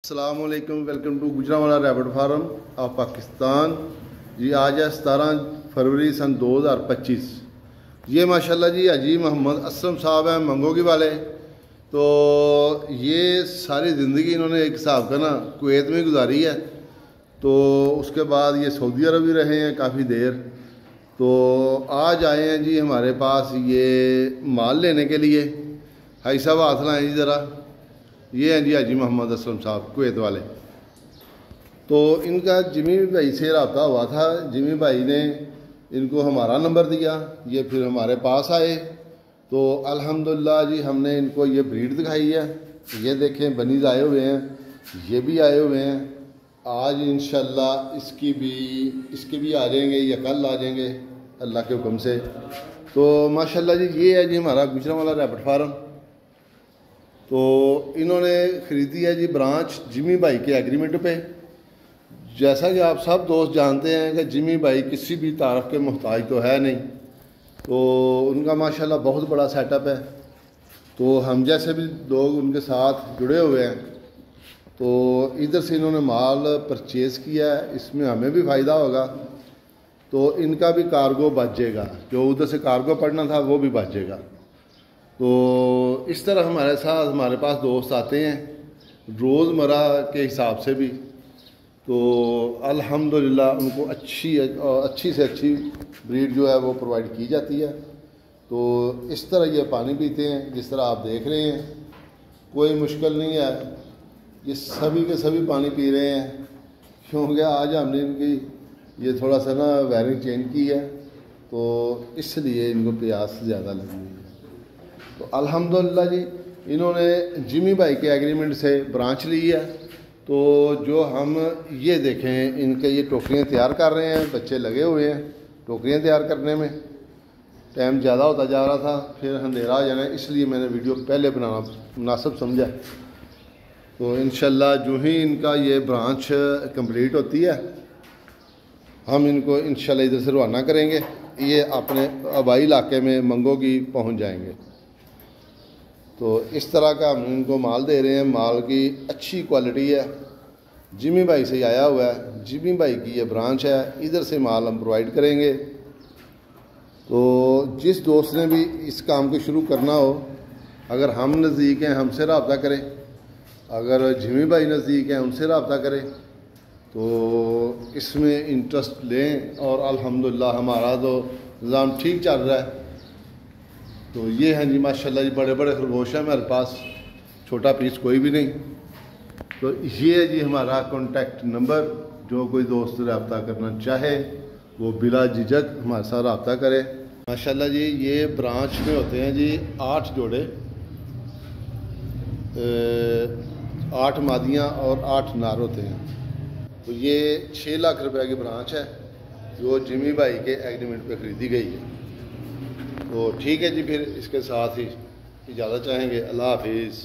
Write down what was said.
अस्सलामुअलैकुम, welcome to Gujranwala rabbit farm of Pakistan. जी आज है 17 फरवरी सन 2025। ये माशाल्लाह जी हाजी मोहम्मद असलम साहब हैं मंगोगी वाले। तो ये सारी ज़िंदगी इन्होंने एक हिसाब का ना कुवैत में गुजारी है। तो उसके बाद ये सऊदी अरब भी रहे हैं काफ़ी देर। तो आज आए हैं जी हमारे पास ये माल लेने के लिए। हाई साहब हाथ लाएँ जी ज़रा। ये हैं जी हाजी मोहम्मद असलम साहब कुवैत वाले। तो इनका जिमी भाई से रब्ता हुआ था। जिमी भाई ने इनको हमारा नंबर दिया, ये फिर हमारे पास आए। तो अल्हम्दुलिल्लाह जी हमने इनको ये ब्रीड दिखाई है। ये देखें बनीज़ आए हुए हैं, ये भी आए हुए हैं। आज इंशाल्लाह इसके भी आ जाएंगे या कल आ जाएंगे अल्लाह के हुक्म से। तो माशाल्लाह जी ये है जी हमारा गुजरांवाला रैबिट फार्म। तो इन्होंने ख़रीदी है जी ब्रांच जिमी भाई के एग्रीमेंट पे। जैसा कि आप सब दोस्त जानते हैं कि जिमी भाई किसी भी तारफ़ के मोहताज तो है नहीं। तो उनका माशाल्लाह बहुत बड़ा सेटअप है। तो हम जैसे भी लोग उनके साथ जुड़े हुए हैं। तो इधर से इन्होंने माल परचेज़ किया है, इसमें हमें भी फ़ायदा होगा। तो इनका भी कार्गो बच जाएगा, जो उधर से कार्गो पड़ना था वो भी बच जाएगा। तो इस तरह हमारे पास दोस्त आते हैं रोज़मर्रा के हिसाब से भी। तो अल्हम्दुलिल्लाह उनको अच्छी से अच्छी ब्रीड जो है वो प्रोवाइड की जाती है। तो इस तरह ये पानी पीते हैं जिस तरह आप देख रहे हैं, कोई मुश्किल नहीं है। ये सभी के सभी पानी पी रहे हैं, क्योंकि आज हमने इनकी ये थोड़ा सा ना वायरिंग चेंज की है, तो इसलिए इनको प्यास ज़्यादा लगी हुई है। तो अल्हम्दुलिल्लाह जी इन्होंने जिमी भाई के एग्रीमेंट से ब्रांच ली है। तो जो हम ये देखें इनके ये टोकरियाँ तैयार कर रहे हैं, बच्चे लगे हुए हैं टोकरियाँ तैयार करने में। टाइम ज़्यादा होता जा रहा था, फिर अंधेरा हो जाना, इसलिए मैंने वीडियो पहले बनाना मुनासिब समझा। तो इंशाल्लाह जो ही इनका ये ब्रांच कंप्लीट होती है हम इनको इंशाल्लाह इधर से रवाना करेंगे। ये अपने आबाई इलाके में मंगोगी पहुँच जाएंगे। तो इस तरह का हम इनको माल दे रहे हैं। माल की अच्छी क्वालिटी है, जिमी भाई से आया हुआ है। जिमी भाई की ये ब्रांच है, इधर से माल हम प्रोवाइड करेंगे। तो जिस दोस्त ने भी इस काम को शुरू करना हो, अगर हम नज़दीक हैं हमसे रब्ता करें, अगर जिमी भाई नज़दीक हैं उनसे रब्ता करें। तो इसमें इंटरेस्ट लें और अल्हम्दुलिल्लाह हमारा तो निज़ाम ठीक चल रहा है। तो ये हैं जी माशाल्लाह जी बड़े बड़े खरगोश हैं हमारे पास, छोटा पीस कोई भी नहीं। तो ये है जी हमारा कॉन्टैक्ट नंबर। जो कोई दोस्त रब्ता करना चाहे वो बिला झिझक हमारे साथ रब्ता करे। माशाल्लाह जी ये ब्रांच में होते हैं जी 8 जोड़े, 8 मादियाँ और 8 नार होते हैं। तो ये 6 लाख रुपए की ब्रांच है जो जिमी भाई के एग्रीमेंट पे ख़रीदी गई है। तो ठीक है जी, फिर इसके साथ ही इजाज़त चाहेंगे। अल्लाह हाफिज़।